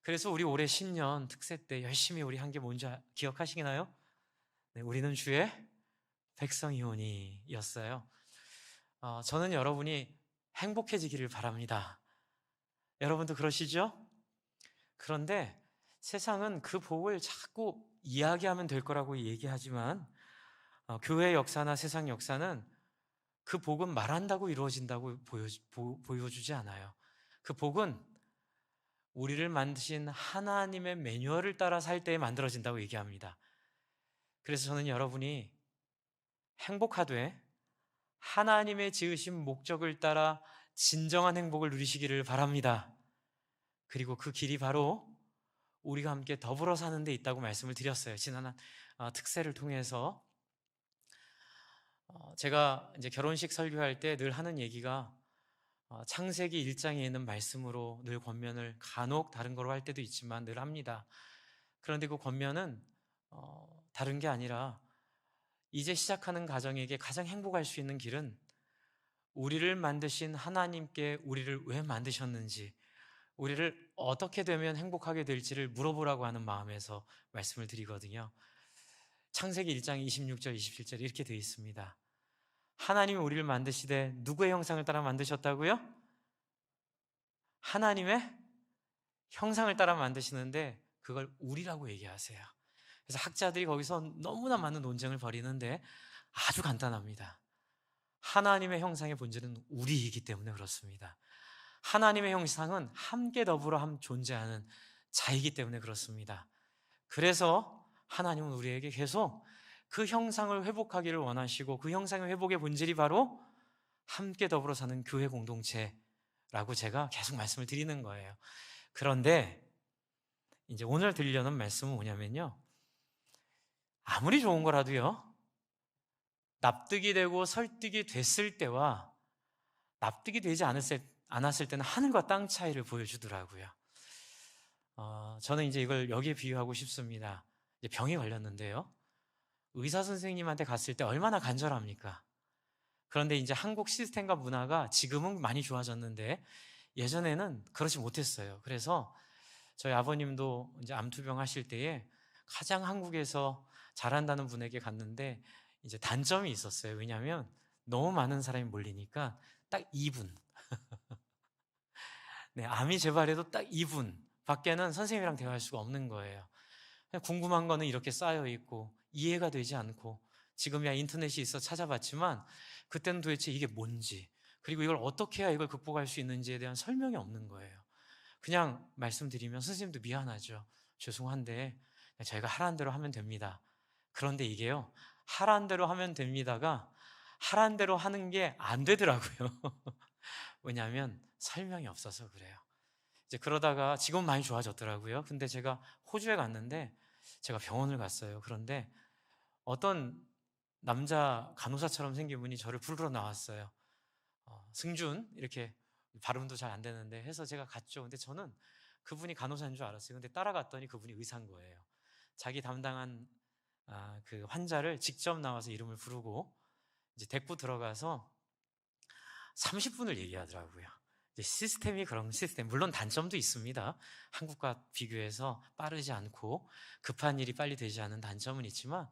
그래서 우리 올해 신년 특세 때 열심히 우리 한 게 뭔지 기억하시나요? 네, 우리는 주의 백성이오니였어요. 저는 여러분이 행복해지기를 바랍니다. 여러분도 그러시죠? 그런데 세상은 그 복을 자꾸 이야기하면 될 거라고 얘기하지만 교회 역사나 세상 역사는 그 복은 말한다고 이루어진다고 보여주지 않아요. 그 복은 우리를 만드신 하나님의 매뉴얼을 따라 살 때에 만들어진다고 얘기합니다. 그래서 저는 여러분이 행복하되 하나님의 지으신 목적을 따라 진정한 행복을 누리시기를 바랍니다. 그리고 그 길이 바로 우리가 함께 더불어 사는 데 있다고 말씀을 드렸어요. 지난 특세를 통해서 제가 이제 결혼식 설교할 때 늘 하는 얘기가 창세기 1장에 있는 말씀으로 늘 권면을 간혹 다른 거로 할 때도 있지만 늘 합니다. 그런데 그 권면은 다른 게 아니라 이제 시작하는 가정에게 가장 행복할 수 있는 길은 우리를 만드신 하나님께 우리를 왜 만드셨는지, 우리를 어떻게 되면 행복하게 될지를 물어보라고 하는 마음에서 말씀을 드리거든요. 창세기 1장 26절 27절 이렇게 되어 있습니다. 하나님이 우리를 만드시되 누구의 형상을 따라 만드셨다고요? 하나님의 형상을 따라 만드시는데 그걸 우리라고 얘기하세요. 그래서 학자들이 거기서 너무나 많은 논쟁을 벌이는데 아주 간단합니다. 하나님의 형상의 본질은 우리이기 때문에 그렇습니다. 하나님의 형상은 함께 더불어 존재하는 자이기 때문에 그렇습니다. 그래서 하나님은 우리에게 계속 그 형상을 회복하기를 원하시고 그 형상의 회복의 본질이 바로 함께 더불어 사는 교회 공동체라고 제가 계속 말씀을 드리는 거예요. 그런데 이제 오늘 드리려는 말씀은 뭐냐면요. 아무리 좋은 거라도요. 납득이 되고 설득이 됐을 때와 납득이 되지 않았을 때는 하늘과 땅 차이를 보여주더라고요. 저는 이제 이걸 여기에 비유하고 싶습니다. 이제 병이 걸렸는데요. 의사 선생님한테 갔을 때 얼마나 간절합니까? 그런데 이제 한국 시스템과 문화가 지금은 많이 좋아졌는데 예전에는 그렇지 못했어요. 그래서 저희 아버님도 이제 암투병 하실 때에 가장 한국에서 잘한다는 분에게 갔는데 이제 단점이 있었어요. 왜냐하면 너무 많은 사람이 몰리니까 딱 2분. 네, 암이 재발해도 딱 2분 밖에는 선생님이랑 대화할 수가 없는 거예요. 그냥 궁금한 거는 이렇게 쌓여 있고 이해가 되지 않고 지금이야 인터넷이 있어 찾아봤지만 그때는 도대체 이게 뭔지 그리고 이걸 어떻게 해야 이걸 극복할 수 있는지에 대한 설명이 없는 거예요. 그냥 말씀드리면 선생님도 미안하죠. 죄송한데 저희가 하라는 대로 하면 됩니다. 그런데 이게요. 하라는 대로 하면 됩니다가 하라는 대로 하는 게 안 되더라고요. 왜냐하면 설명이 없어서 그래요. 이제 그러다가 지금 많이 좋아졌더라고요. 근데 제가 호주에 갔는데 제가 병원을 갔어요. 그런데 어떤 남자 간호사처럼 생긴 분이 저를 부르러 나왔어요. 승준 이렇게 발음도 잘 안 되는데 해서 제가 갔죠. 근데 저는 그분이 간호사인 줄 알았어요. 근데 따라갔더니 그분이 의사인 거예요. 자기 담당한 그 환자를 직접 나와서 이름을 부르고 이제 데리고 들어가서 30분을 얘기하더라고요. 이제 시스템이 그런 시스템. 물론 단점도 있습니다. 한국과 비교해서 빠르지 않고 급한 일이 빨리 되지 않은 단점은 있지만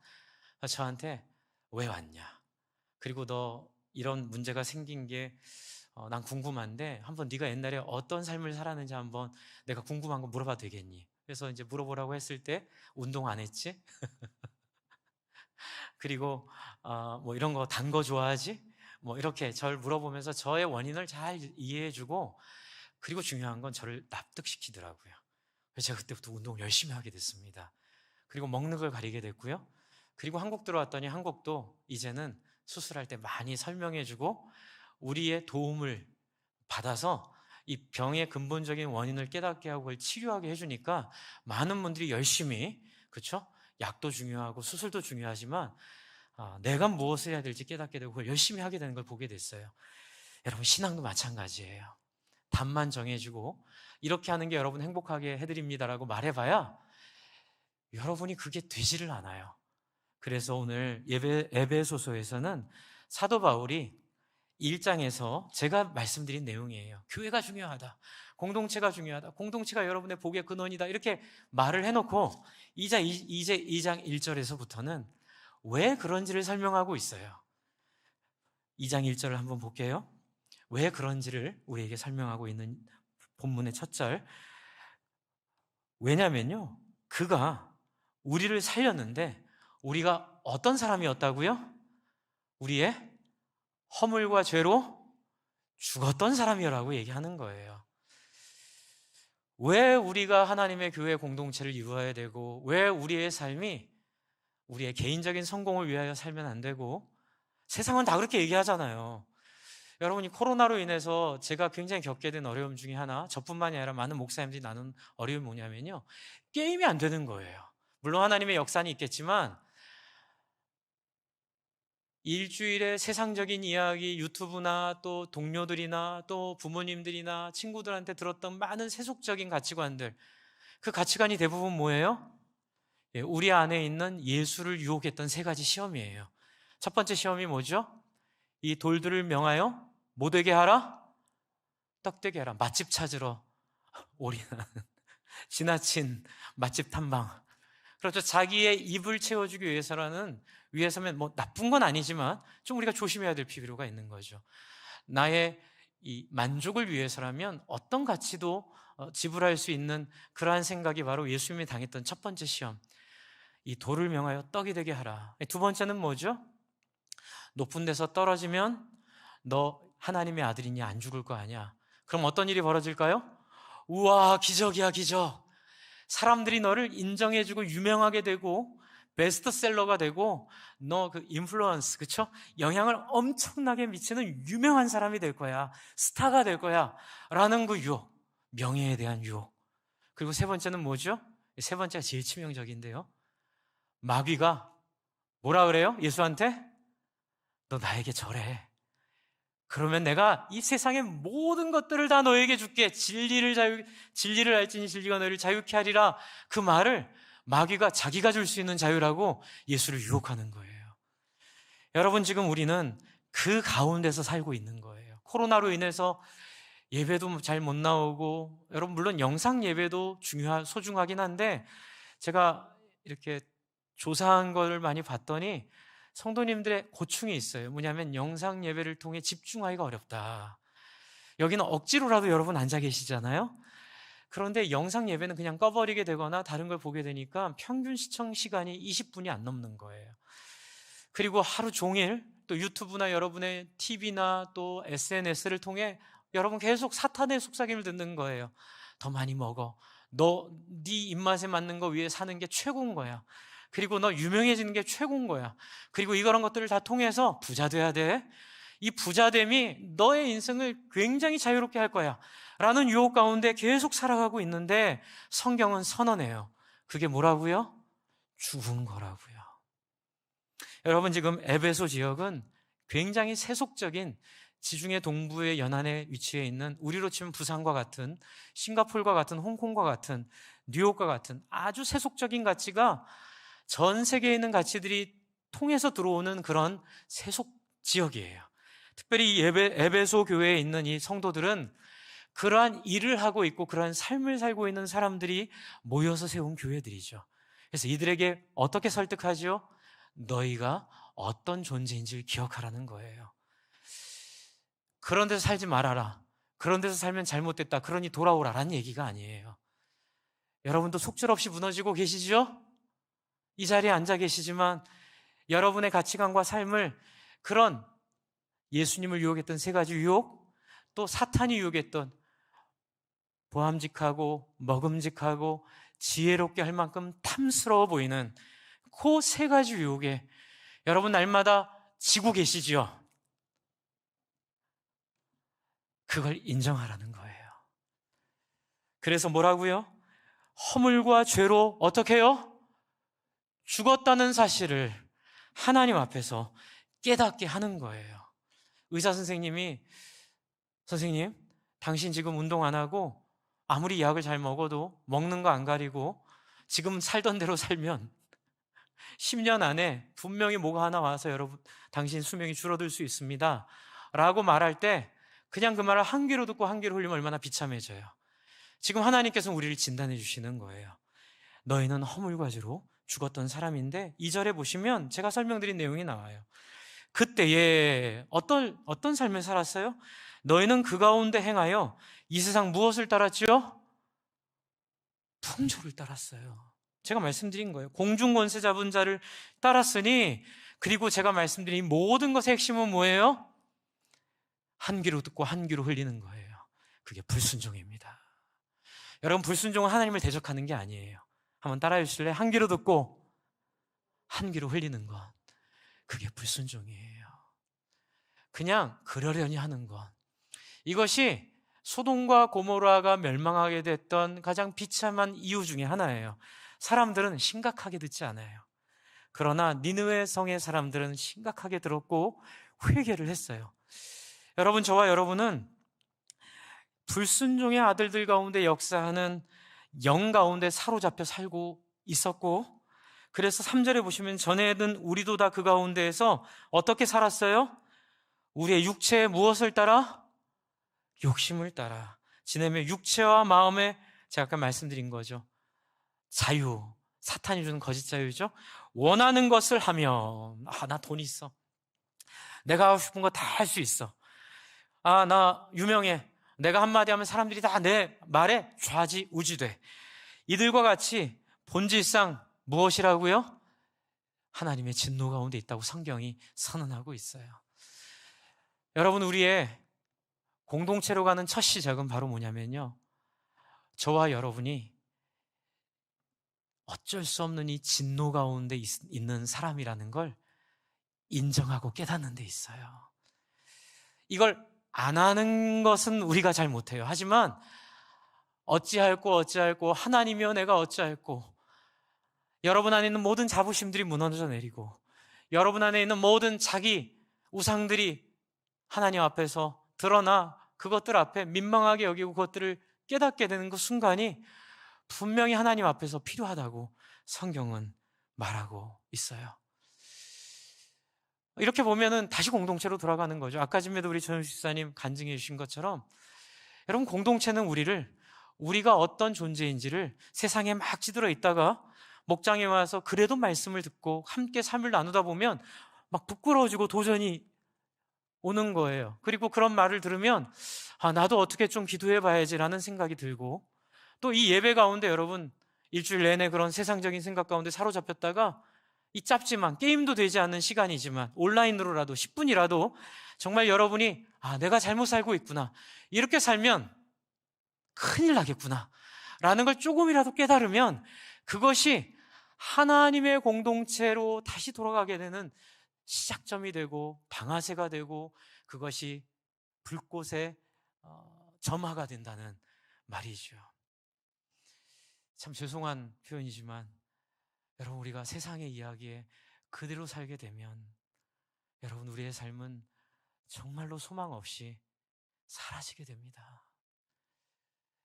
저한테 왜 왔냐? 그리고 너 이런 문제가 생긴 게 난 궁금한데 한번 네가 옛날에 어떤 삶을 살았는지 한번 내가 궁금한 거 물어봐도 되겠니? 그래서 이제 물어보라고 했을 때 운동 안 했지? 그리고 뭐 이런 거 단 거 좋아하지? 뭐 이렇게 저를 물어보면서 저의 원인을 잘 이해해주고 그리고 중요한 건 저를 납득시키더라고요. 그래서 제가 그때부터 운동을 열심히 하게 됐습니다. 그리고 먹는 걸 가리게 됐고요. 그리고 한국 들어왔더니 한국도 이제는 수술할 때 많이 설명해주고 우리의 도움을 받아서 이 병의 근본적인 원인을 깨닫게 하고 그걸 치료하게 해주니까 많은 분들이 열심히, 그렇죠? 약도 중요하고 수술도 중요하지만 내가 무엇을 해야 될지 깨닫게 되고 그걸 열심히 하게 되는 걸 보게 됐어요. 여러분 신앙도 마찬가지예요. 답만 정해주고 이렇게 하는 게 여러분 행복하게 해드립니다라고 말해봐야 여러분이 그게 되지를 않아요. 그래서 오늘 에베소서에서는 사도 바울이 1장에서 제가 말씀드린 내용이에요. 교회가 중요하다. 공동체가 중요하다. 공동체가 여러분의 복의 근원이다. 이렇게 말을 해놓고 이제 2장 1절에서부터는 왜 그런지를 설명하고 있어요. 2장 1절을 한번 볼게요. 왜 그런지를 우리에게 설명하고 있는 본문의 첫 절. 왜냐면요, 그가 우리를 살렸는데 우리가 어떤 사람이었다고요? 우리의 허물과 죄로 죽었던 사람이라고 얘기하는 거예요. 왜 우리가 하나님의 교회 공동체를 이루어야 되고, 왜 우리의 삶이 우리의 개인적인 성공을 위하여 살면 안 되고, 세상은 다 그렇게 얘기하잖아요. 여러분이 코로나로 인해서 제가 굉장히 겪게 된 어려움 중에 하나, 저뿐만이 아니라 많은 목사님들이 나눈 어려움이 뭐냐면요, 게임이 안 되는 거예요. 물론 하나님의 역사는 있겠지만 일주일에 세상적인 이야기, 유튜브나 또 동료들이나 또 부모님들이나 친구들한테 들었던 많은 세속적인 가치관들, 그 가치관이 대부분 뭐예요? 우리 안에 있는 예수를 유혹했던 세 가지 시험이에요. 첫 번째 시험이 뭐죠? 이 돌들을 명하여 뭐 되게 하라? 떡 되게 하라. 맛집 찾으러 올인하는 지나친 맛집 탐방. 그렇죠. 자기의 입을 채워주기 위해서면 뭐 나쁜 건 아니지만 좀 우리가 조심해야 될 필요가 있는 거죠. 나의 이 만족을 위해서라면 어떤 가치도 지불할 수 있는 그러한 생각이 바로 예수님이 당했던 첫 번째 시험. 이 돌을 명하여 떡이 되게 하라. 두 번째는 뭐죠? 높은 데서 떨어지면 너 하나님의 아들이냐, 안 죽을 거 아니야. 그럼 어떤 일이 벌어질까요? 우와, 기적이야, 기적. 사람들이 너를 인정해주고 유명하게 되고 베스트셀러가 되고 너 그 인플루언스, 그쵸? 영향을 엄청나게 미치는 유명한 사람이 될 거야. 스타가 될 거야. 라는 그 유혹, 명예에 대한 유혹. 그리고 세 번째는 뭐죠? 세 번째가 제일 치명적인데요. 마귀가 뭐라 그래요? 예수한테? 너 나에게 절해. 그러면 내가 이 세상의 모든 것들을 다 너에게 줄게. 진리를 알지니 진리가 너를 자유케 하리라. 그 말을 마귀가 자기가 줄 수 있는 자유라고 예수를 유혹하는 거예요. 여러분, 지금 우리는 그 가운데서 살고 있는 거예요. 코로나로 인해서 예배도 잘 못 나오고, 여러분 물론 영상 예배도 소중하긴 한데, 제가 이렇게 조사한 걸 많이 봤더니 성도님들의 고충이 있어요. 뭐냐면 영상 예배를 통해 집중하기가 어렵다. 여기는 억지로라도 여러분 앉아 계시잖아요. 그런데 영상 예배는 그냥 꺼버리게 되거나 다른 걸 보게 되니까 평균 시청 시간이 20분이 안 넘는 거예요. 그리고 하루 종일 또 유튜브나 여러분의 TV나 또 SNS를 통해 여러분 계속 사탄의 속삭임을 듣는 거예요. 더 많이 먹어. 네 입맛에 맞는 거 위해 사는 게 최고인 거야. 그리고 너 유명해지는 게 최고인 거야. 그리고 이런 것들을 다 통해서 부자 돼야 돼. 이 부자됨이 너의 인생을 굉장히 자유롭게 할 거야. 라는 유혹 가운데 계속 살아가고 있는데 성경은 선언해요. 그게 뭐라고요? 죽은 거라고요. 여러분, 지금 에베소 지역은 굉장히 세속적인 지중해 동부의 연안에 위치해 있는, 우리로 치면 부산과 같은, 싱가포르와 같은, 홍콩과 같은, 뉴욕과 같은 아주 세속적인 가치가 전 세계에 있는 가치들이 통해서 들어오는 그런 세속 지역이에요. 특별히 이 에베소 교회에 있는 이 성도들은 그러한 일을 하고 있고 그러한 삶을 살고 있는 사람들이 모여서 세운 교회들이죠. 그래서 이들에게 어떻게 설득하죠? 너희가 어떤 존재인지를 기억하라는 거예요. 그런 데서 살지 말아라. 그런 데서 살면 잘못됐다. 그러니 돌아오라라는 얘기가 아니에요. 여러분도 속절없이 무너지고 계시죠? 이 자리에 앉아 계시지만 여러분의 가치관과 삶을 그런 예수님을 유혹했던 세 가지 유혹, 또 사탄이 유혹했던 보암직하고 먹음직하고 지혜롭게 할 만큼 탐스러워 보이는 그 세 가지 유혹에 여러분 날마다 지고 계시죠? 그걸 인정하라는 거예요. 그래서 뭐라고요? 허물과 죄로 어떻게 해요? 죽었다는 사실을 하나님 앞에서 깨닫게 하는 거예요. 의사 선생님이, 선생님, 당신 지금 운동 안 하고 아무리 약을 잘 먹어도 먹는 거 안 가리고 지금 살던 대로 살면 10년 안에 분명히 뭐가 하나 와서 여러분, 당신 수명이 줄어들 수 있습니다. 라고 말할 때 그냥 그 말을 한 귀로 듣고 한 귀로 흘리면 얼마나 비참해져요. 지금 하나님께서 우리를 진단해 주시는 거예요. 너희는 허물과지로 죽었던 사람인데 2절에 보시면 제가 설명드린 내용이 나와요. 그때에 어떤 삶을 살았어요? 너희는 그 가운데 행하여 이 세상 무엇을 따랐지요? 풍조를 따랐어요. 제가 말씀드린 거예요. 공중권세 잡은 자를 따랐으니, 그리고 제가 말씀드린 모든 것의 핵심은 뭐예요? 한 귀로 듣고 한 귀로 흘리는 거예요. 그게 불순종입니다. 여러분, 불순종은 하나님을 대적하는 게 아니에요. 한번 따라해 주실래요? 한 귀로 듣고 한 귀로 흘리는 것, 그게 불순종이에요. 그냥 그러려니 하는 것. 이것이 소돔과 고모라가 멸망하게 됐던 가장 비참한 이유 중에 하나예요. 사람들은 심각하게 듣지 않아요. 그러나 니느웨 성의 사람들은 심각하게 들었고 회개를 했어요. 여러분, 저와 여러분은 불순종의 아들들 가운데 역사하는 영 가운데 사로잡혀 살고 있었고, 그래서 3절에 보시면 전에는 우리도 다 그 가운데에서 어떻게 살았어요? 우리의 육체의 무엇을 따라? 욕심을 따라 지내며 육체와 마음에, 제가 아까 말씀드린 거죠. 자유, 사탄이 주는 거짓 자유죠. 원하는 것을 하면, 나 돈 있어, 내가 하고 싶은 거 다 할 수 있어, 나 유명해, 내가 한마디 하면 사람들이 다 내 말에 좌지우지돼. 이들과 같이 본질상 무엇이라고요? 하나님의 진노 가운데 있다고 성경이 선언하고 있어요. 여러분, 우리의 공동체로 가는 첫 시작은 바로 뭐냐면요, 저와 여러분이 어쩔 수 없는 이 진노 가운데 있는 사람이라는 걸 인정하고 깨닫는 데 있어요. 이걸 안 하는 것은 우리가 잘 못해요. 하지만 어찌할꼬 하나님이여 내가 어찌할꼬, 여러분 안에 있는 모든 자부심들이 무너져 내리고 여러분 안에 있는 모든 자기 우상들이 하나님 앞에서 드러나 그것들 앞에 민망하게 여기고 그것들을 깨닫게 되는 그 순간이 분명히 하나님 앞에서 필요하다고 성경은 말하고 있어요. 이렇게 보면은 다시 공동체로 돌아가는 거죠. 아까 전에도 우리 전우식 집사님 간증해 주신 것처럼, 여러분, 공동체는 우리가 어떤 존재인지를 세상에 막 찌들어 있다가 목장에 와서 그래도 말씀을 듣고 함께 삶을 나누다 보면 막 부끄러워지고 도전이 오는 거예요. 그리고 그런 말을 들으면 나도 어떻게 좀 기도해 봐야지라는 생각이 들고, 또 이 예배 가운데 여러분 일주일 내내 그런 세상적인 생각 가운데 사로잡혔다가 이 짧지만 게임도 되지 않는 시간이지만 온라인으로라도 10분이라도 정말 여러분이 내가 잘못 살고 있구나, 이렇게 살면 큰일 나겠구나 라는 걸 조금이라도 깨달으면 그것이 하나님의 공동체로 다시 돌아가게 되는 시작점이 되고 방아쇠가 되고 그것이 불꽃의 점화가 된다는 말이죠. 참 죄송한 표현이지만 여러분, 우리가 세상의 이야기에 그대로 살게 되면 여러분, 우리의 삶은 정말로 소망 없이 사라지게 됩니다.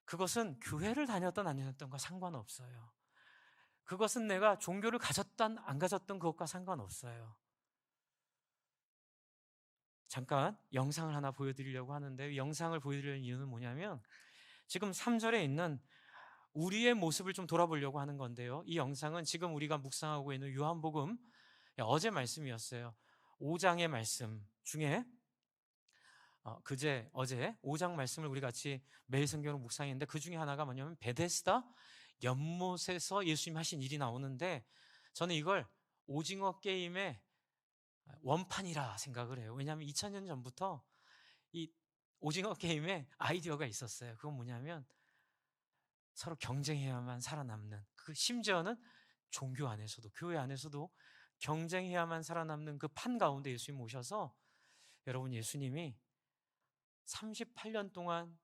그것은 교회를 다녔던 안 다녔던과 상관없어요. 그것은 내가 종교를 가졌던 안 가졌던 그것과 상관없어요. 잠깐 영상을 하나 보여드리려고 하는데, 영상을 보여드리는 이유는 뭐냐면 지금 3절에 있는 우리의 모습을 좀 돌아보려고 하는 건데요, 이 영상은 지금 우리가 묵상하고 있는 요한복음 어제 말씀이었어요. 5장의 말씀 중에 어제 5장 말씀을 우리 같이 매일 성경으로 묵상했는데, 그 중에 하나가 뭐냐면 베데스다 연못에서 예수님 하신 일이 나오는데, 저는 이걸 오징어 게임의 원판이라 생각을 해요. 왜냐하면 2000년 전부터 이 오징어 게임에 아이디어가 있었어요. 그건 뭐냐면 서로 경쟁해야만 살아남는, 그 심지어는 종교 안에서도 교회 안에서도 경쟁해야만 살아남는 그 판 가운데 예수님 오셔서, 여러분, 예수님이 38년 동안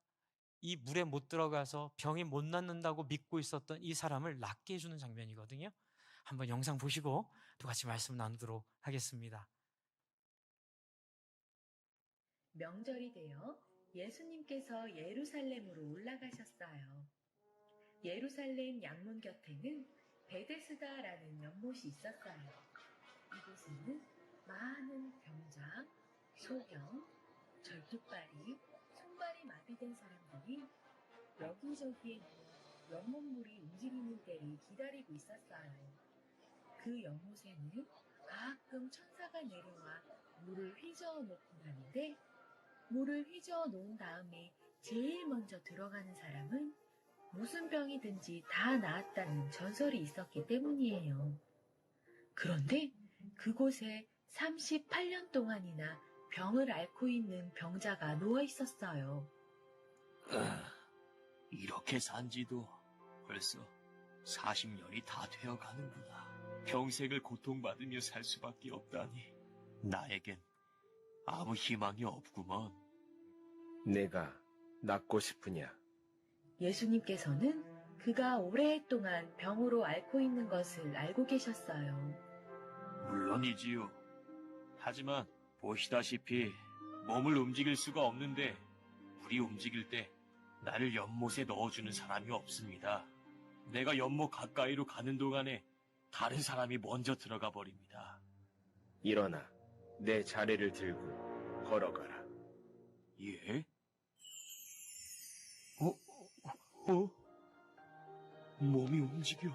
이 물에 못 들어가서 병이 못 낫는다고 믿고 있었던 이 사람을 낫게 해주는 장면이거든요. 한번 영상 보시고 또 같이 말씀 나누도록 하겠습니다. 명절이 되어 예수님께서 예루살렘으로 올라가셨어요. 예루살렘 양문 곁에는 베데스다라는 연못이 있었어요. 이곳에는 많은 병장, 소경, 절뚝발이, 손발이 마비된 사람들이 여기저기에 모여 연못물이 움직이는 때를 기다리고 있었어요. 그 연못에는 가끔 천사가 내려와 물을 휘저어 놓곤 하는데, 물을 휘저어 놓은 다음에 제일 먼저 들어가는 사람은 무슨 병이든지 다 나았다는 전설이 있었기 때문이에요. 그런데 그곳에 38년 동안이나 병을 앓고 있는 병자가 누워 있었어요. 이렇게 산 지도 벌써 40년이 다 되어 가는구나. 평생을 고통받으며 살 수밖에 없다니. 나에겐 아무 희망이 없구먼. 내가 낫고 싶으냐? 예수님께서는 그가 오랫동안 병으로 앓고 있는 것을 알고 계셨어요. 물론이지요. 하지만 보시다시피 몸을 움직일 수가 없는데 물이 움직일 때 나를 연못에 넣어주는 사람이 없습니다. 내가 연못 가까이로 가는 동안에 다른 사람이 먼저 들어가 버립니다. 일어나 내 자리를 들고 걸어가라. 예? 몸이 움직여.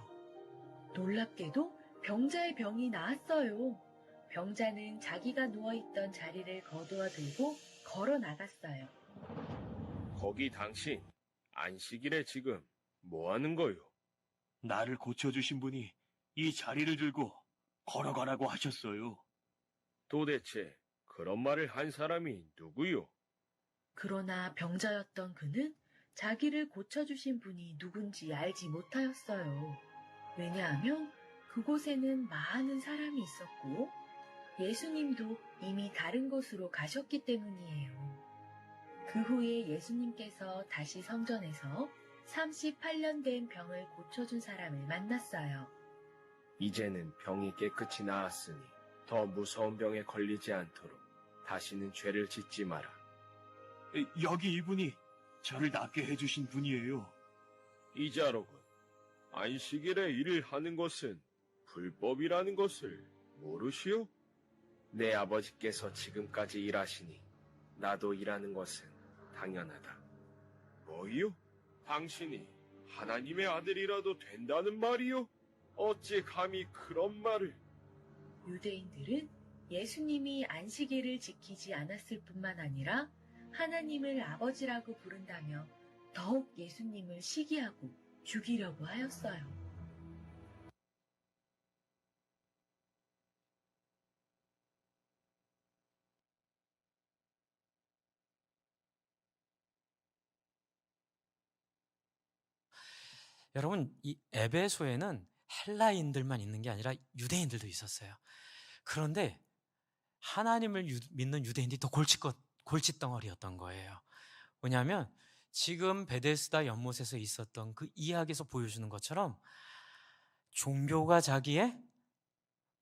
놀랍게도 병자의 병이 나았어요. 병자는 자기가 누워있던 자리를 거두어 들고 걸어 나갔어요. 거기 당신 안식일에 지금 뭐 하는 거요? 나를 고쳐주신 분이 이 자리를 들고 걸어가라고 하셨어요. 도대체 그런 말을 한 사람이 누구요? 그러나 병자였던 그는 자기를 고쳐주신 분이 누군지 알지 못하였어요. 왜냐하면 그곳에는 많은 사람이 있었고 예수님도 이미 다른 곳으로 가셨기 때문이에요. 그 후에 예수님께서 다시 성전에서 38년 된 병을 고쳐준 사람을 만났어요. 이제는 병이 깨끗이 나았으니 더 무서운 병에 걸리지 않도록 다시는 죄를 짓지 마라. 여기 이분이 저를 낫게 해주신 분이에요. 이자로군, 안식일에 일을 하는 것은 불법이라는 것을 모르시오? 내 아버지께서 지금까지 일하시니 나도 일하는 것은 당연하다. 뭐요? 당신이 하나님의 아들이라도 된다는 말이요? 어찌 감히 그런 말을? 유대인들은 예수님이 안식일을 지키지 않았을 뿐만 아니라 하나님을 아버지라고 부른다며 더욱 예수님을 시기하고 죽이려고 하였어요. 여러분, 이 에베소에는 헬라인들만 있는 게 아니라 유대인들도 있었어요. 그런데 하나님을 믿는 유대인들이 더 골칫덩어리였던 거예요. 왜냐하면 지금 베데스다 연못에서 있었던 그 이야기에서 보여주는 것처럼 종교가 자기의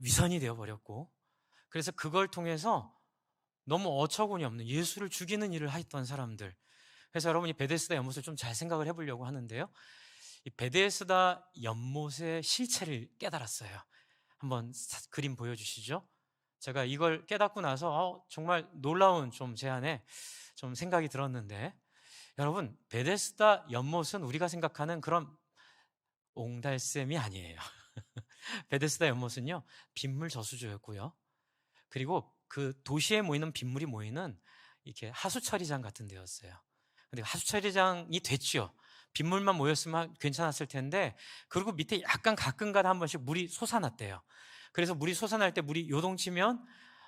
위선이 되어버렸고, 그래서 그걸 통해서 너무 어처구니 없는 예수를 죽이는 일을 했던 사람들. 그래서 여러분이 베데스다 연못을 좀 잘 생각을 해보려고 하는데요. 이 베데스다 연못의 실체를 깨달았어요. 한번 그림 보여주시죠. 제가 이걸 깨닫고 나서 정말 놀라운 제 안에 좀 생각이 들었는데, 여러분, 베데스다 연못은 우리가 생각하는 그런 옹달샘이 아니에요. 베데스다 연못은요, 빗물 저수조였고요. 그리고 그 도시에 모이는 빗물이 모이는 이렇게 하수처리장 같은 데였어요. 근데 하수처리장이 됐죠. 빗물만 모였으면 괜찮았을 텐데, 그리고 밑에 약간 가끔가다 한 번씩 물이 솟아났대요. 그래서 물이 솟아날 때 물이 요동치면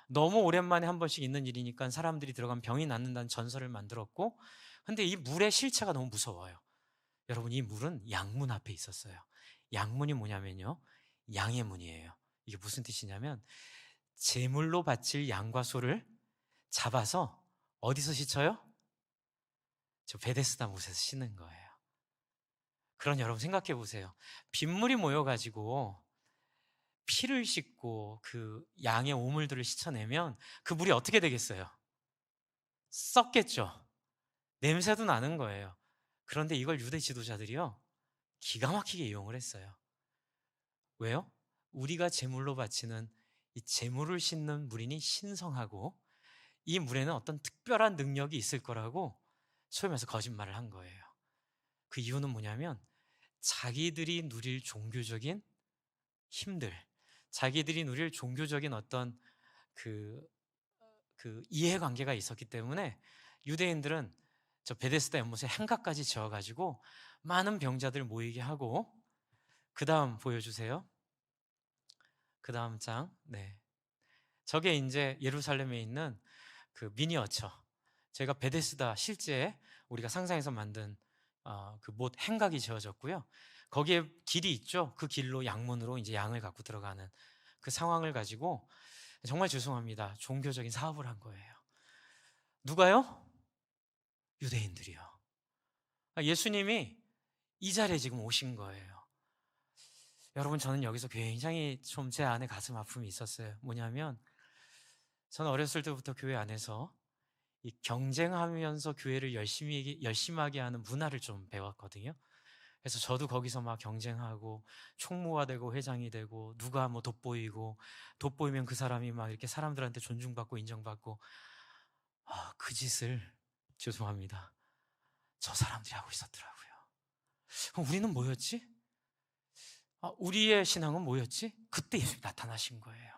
너무 오랜만에 한 번씩 있는 일이니까 사람들이 들어가면 병이 낫는다는 전설을 만들었고, 근데 이 물의 실체가 너무 무서워요. 여러분, 이 물은 양문 앞에 있었어요. 양문이 뭐냐면요, 양의 문이에요. 이게 무슨 뜻이냐면 제물로 바칠 양과 소를 잡아서 어디서 씻어요? 저 베데스다 못에서 씻는 거예요. 그런 여러분 생각해 보세요. 빗물이 모여가지고 피를 씻고 그 양의 오물들을 씻어내면 그 물이 어떻게 되겠어요? 썩겠죠. 냄새도 나는 거예요. 그런데 이걸 유대 지도자들이요, 기가 막히게 이용을 했어요. 왜요? 우리가 제물로 바치는 이 제물을 씻는 물이니 신성하고 이 물에는 어떤 특별한 능력이 있을 거라고 소위 말해서 거짓말을 한 거예요. 그 이유는 뭐냐면 자기들이 누릴 종교적인 힘들, 자기들이 누릴 종교적인 어떤 그 이해관계가 있었기 때문에 유대인들은 저 베데스다 연못에 행각까지 지어가지고 많은 병자들 모이게 하고, 그 다음 보여주세요. 그 다음 장. 네. 저게 이제 예루살렘에 있는 그 미니어처. 제가 베데스다 실제 우리가 상상해서 만든 그 못 행각이 지어졌고요. 거기에 길이 있죠. 그 길로 양문으로 이제 양을 갖고 들어가는 그 상황을 가지고, 정말 죄송합니다, 종교적인 사업을 한 거예요. 누가요? 유대인들이요. 예수님이 이 자리에 지금 오신 거예요. 여러분, 저는 여기서 굉장히 좀 제 안에 가슴 아픔이 있었어요. 뭐냐면 저는 어렸을 때부터 교회 안에서 이 경쟁하면서 교회를 열심하게 하는 문화를 좀 배웠거든요. 그래서 저도 거기서 막 경쟁하고 총무가 되고 회장이 되고, 누가 뭐 돋보이고, 돋보이면 그 사람이 막 이렇게 사람들한테 존중받고 인정받고, 그 짓을, 죄송합니다, 저 사람들이 하고 있었더라고요. 그럼 우리는 뭐였지? 우리의 신앙은 뭐였지? 그때 예수님 나타나신 거예요.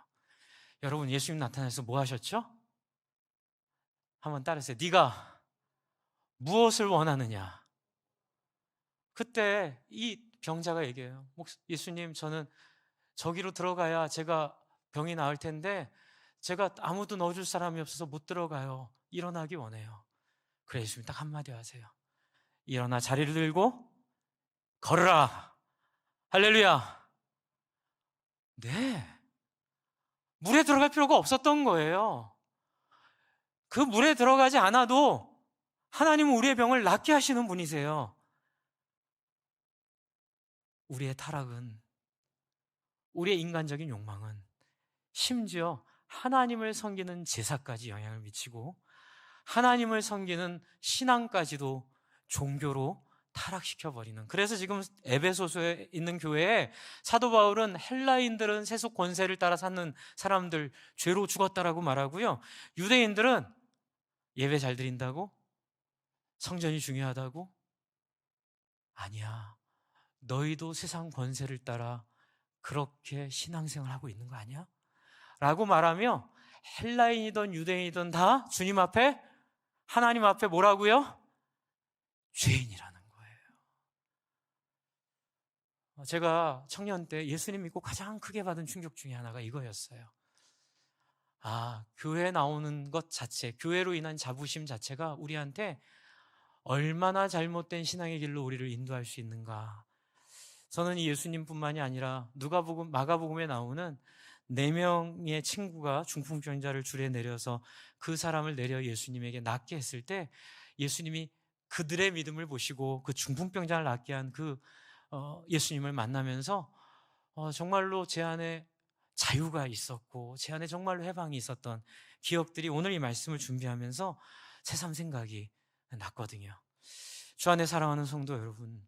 여러분, 예수님 나타나서 뭐 하셨죠? 한번 따라하세요. 네가 무엇을 원하느냐? 그때 이 병자가 얘기해요. 예수님, 저는 저기로 들어가야 제가 병이 나을 텐데 제가 아무도 넣어줄 사람이 없어서 못 들어가요. 일어나기 원해요. 그래, 예수님 딱 한마디 하세요. 일어나 자리를 들고 걸으라. 할렐루야. 네. 물에 들어갈 필요가 없었던 거예요. 그 물에 들어가지 않아도 하나님은 우리의 병을 낫게 하시는 분이세요. 우리의 타락은, 우리의 인간적인 욕망은 심지어 하나님을 섬기는 제사까지 영향을 미치고 하나님을 섬기는 신앙까지도 종교로 타락시켜버리는, 그래서 지금 에베소서에 있는 교회에 사도 바울은 헬라인들은 세속 권세를 따라 사는 사람들, 죄로 죽었다라고 말하고요, 유대인들은 예배 잘 드린다고? 성전이 중요하다고? 아니야, 너희도 세상 권세를 따라 그렇게 신앙생활하고 있는 거 아니야? 라고 말하며 헬라인이든 유대인이든 다 주님 앞에, 하나님 앞에 뭐라고요? 죄인이라는 거예요. 제가 청년 때 예수님 믿고 가장 크게 받은 충격 중에 하나가 이거였어요. 교회 나오는 것 자체, 교회로 인한 자부심 자체가 우리한테 얼마나 잘못된 신앙의 길로 우리를 인도할 수 있는가. 저는 이 예수님뿐만이 아니라 누가복음, 마가복음에 나오는 4명의 친구가 중풍병자를 줄에 내려서 그 사람을 내려 예수님에게 낫게 했을 때 예수님이 그들의 믿음을 보시고 그 중풍병자를 낫게 한 그 예수님을 만나면서 정말로 제 안에 자유가 있었고 제 안에 정말로 해방이 있었던 기억들이 오늘 이 말씀을 준비하면서 새삼 생각이 났거든요. 주 안에 사랑하는 성도 여러분,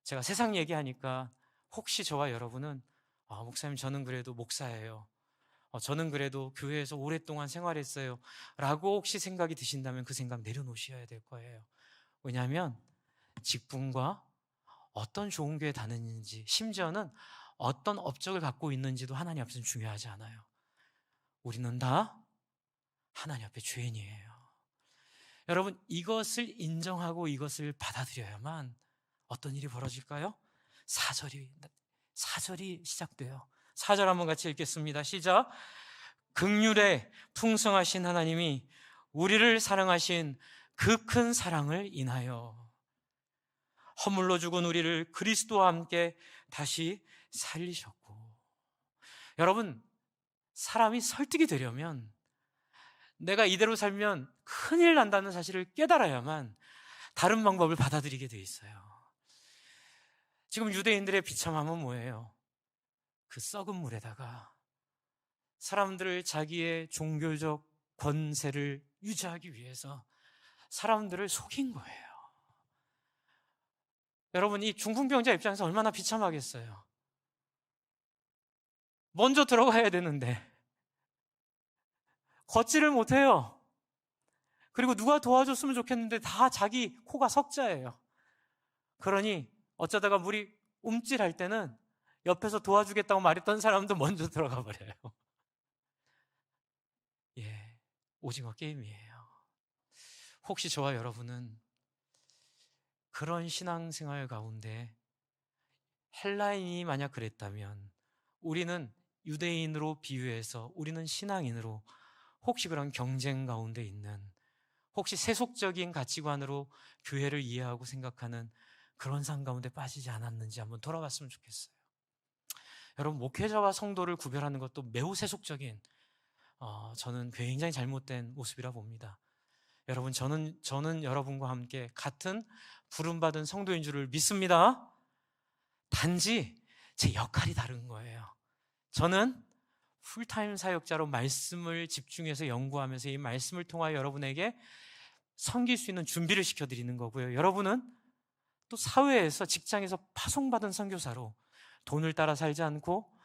제가 세상 얘기하니까 혹시 저와 여러분은 목사님, 저는 그래도 목사예요, 저는 그래도 교회에서 오랫동안 생활했어요 라고 혹시 생각이 드신다면 그 생각 내려놓으셔야 될 거예요. 왜냐하면 직분과 어떤 좋은 교회에 다녔는지, 심지어는 어떤 업적을 갖고 있는지도 하나님 앞에서는 중요하지 않아요. 우리는 다 하나님 앞에 죄인이에요. 여러분, 이것을 인정하고 이것을 받아들여야만 어떤 일이 벌어질까요? 4절이 시작돼요. 4절 한번 같이 읽겠습니다. 시작. 긍휼에 풍성하신 하나님이 우리를 사랑하신 그 큰 사랑을 인하여 허물로 죽은 우리를 그리스도와 함께 다시 살리셨고. 여러분, 사람이 설득이 되려면 내가 이대로 살면 큰일 난다는 사실을 깨달아야만 다른 방법을 받아들이게 돼 있어요. 지금 유대인들의 비참함은 뭐예요? 그 썩은 물에다가 사람들을 자기의 종교적 권세를 유지하기 위해서 사람들을 속인 거예요. 여러분, 이 중풍병자 입장에서 얼마나 비참하겠어요. 먼저 들어가야 되는데 걷지를 못해요. 그리고 누가 도와줬으면 좋겠는데 다 자기 코가 석자예요. 그러니 어쩌다가 물이 움찔할 때는 옆에서 도와주겠다고 말했던 사람도 먼저 들어가 버려요. 예, 오징어 게임이에요. 혹시 저와 여러분은 그런 신앙생활 가운데 헬라인이 만약 그랬다면 우리는 유대인으로 비유해서 우리는 신앙인으로 혹시 그런 경쟁 가운데 있는, 혹시 세속적인 가치관으로 교회를 이해하고 생각하는 그런 삶 가운데 빠지지 않았는지 한번 돌아봤으면 좋겠어요. 여러분, 목회자와 성도를 구별하는 것도 매우 세속적인, 저는 굉장히 잘못된 모습이라 봅니다. 여러분, 저는 여러분과 함께 같은 부름받은 성도인 줄을 믿습니다. 단지 제 역할이 다른 거예요. 저는 풀타임 사역자로 말씀을 집중해서 연구하면서 이 말씀을 통하여 여러분에게 섬길 수 있는 준비를 시켜드리는 거고요. 여러분은 또 사회에서, 직장에서 파송받은 선교사로 돈을 따라 살지 않고,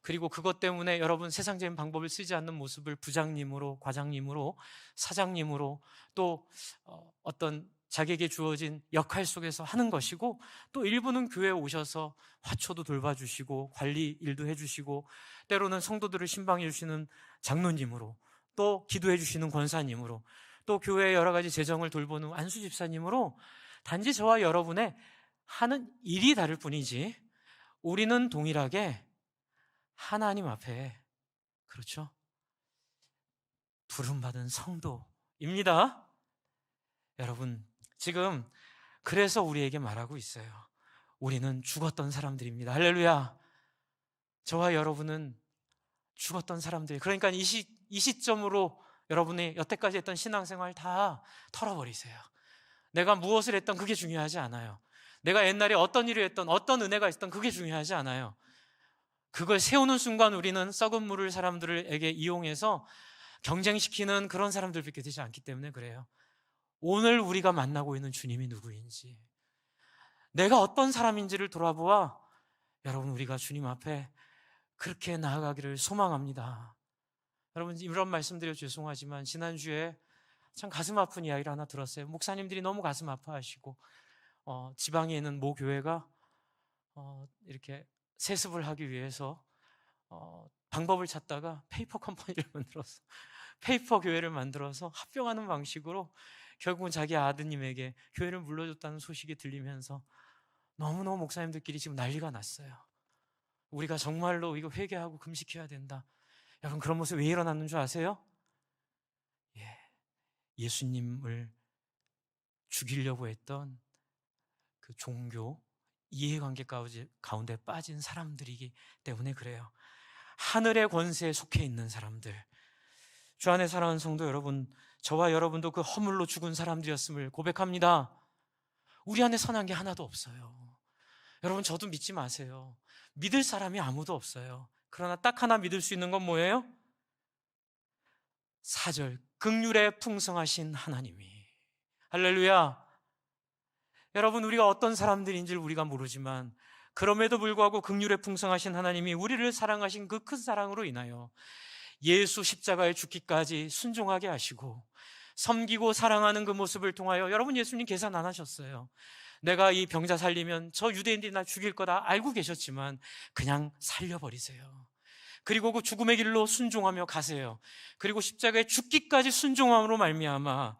그리고 그것 때문에 여러분 세상적인 방법을 쓰지 않는 모습을 부장님으로, 과장님으로, 사장님으로, 또 어떤 자기에게 주어진 역할 속에서 하는 것이고, 또 일부는 교회에 오셔서 화초도 돌봐주시고 관리 일도 해주시고, 때로는 성도들을 신방해 주시는 장로님으로, 또 기도해 주시는 권사님으로, 또 교회의 여러 가지 재정을 돌보는 안수 집사님으로, 단지 저와 여러분의 하는 일이 다를 뿐이지 우리는 동일하게 하나님 앞에, 그렇죠, 부름받은 성도입니다. 여러분, 지금 그래서 우리에게 말하고 있어요. 우리는 죽었던 사람들입니다. 할렐루야. 저와 여러분은 죽었던 사람들. 그러니까 이 시점으로 여러분이 여태까지 했던 신앙생활 다 털어버리세요. 내가 무엇을 했던 그게 중요하지 않아요. 내가 옛날에 어떤 일을 했던, 어떤 은혜가 있었던 그게 중요하지 않아요. 그걸 세우는 순간 우리는 썩은 물을 사람들에게 이용해서 경쟁시키는 그런 사람들밖에 되지 않기 때문에 그래요. 오늘 우리가 만나고 있는 주님이 누구인지, 내가 어떤 사람인지를 돌아보아 여러분, 우리가 주님 앞에 그렇게 나아가기를 소망합니다. 여러분, 이런 말씀드려 죄송하지만 지난주에 참 가슴 아픈 이야기를 하나 들었어요. 목사님들이 너무 가슴 아파하시고 지방에 있는 모 교회가 이렇게 세습을 하기 위해서 방법을 찾다가 페이퍼 컴퍼니를 만들어서, 페이퍼 교회를 만들어서 합병하는 방식으로 결국은 자기 아드님에게 교회를 물려줬다는 소식이 들리면서 너무너무 목사님들끼리 지금 난리가 났어요. 우리가 정말로 이거 회개하고 금식해야 된다. 여러분, 그런 모습 왜 일어났는 줄 아세요? 예수님을 죽이려고 했던 그 종교 이해관계 가운데 빠진 사람들이기 때문에 그래요. 하늘의 권세에 속해 있는 사람들, 주 안에 사랑하는 성도 여러분, 저와 여러분도 그 허물로 죽은 사람들이었음을 고백합니다. 우리 안에 선한 게 하나도 없어요. 여러분, 저도 믿지 마세요. 믿을 사람이 아무도 없어요. 그러나 딱 하나 믿을 수 있는 건 뭐예요? 4절, 긍휼에 풍성하신 하나님이. 할렐루야. 여러분, 우리가 어떤 사람들인지를 우리가 모르지만 그럼에도 불구하고 긍휼에 풍성하신 하나님이 우리를 사랑하신 그 큰 사랑으로 인하여 예수 십자가에 죽기까지 순종하게 하시고 섬기고 사랑하는 그 모습을 통하여, 여러분, 예수님 계산 안 하셨어요. 내가 이 병자 살리면 저 유대인들이 나 죽일 거다 알고 계셨지만 그냥 살려버리세요. 그리고 그 죽음의 길로 순종하며 가세요. 그리고 십자가에 죽기까지 순종함으로 말미암아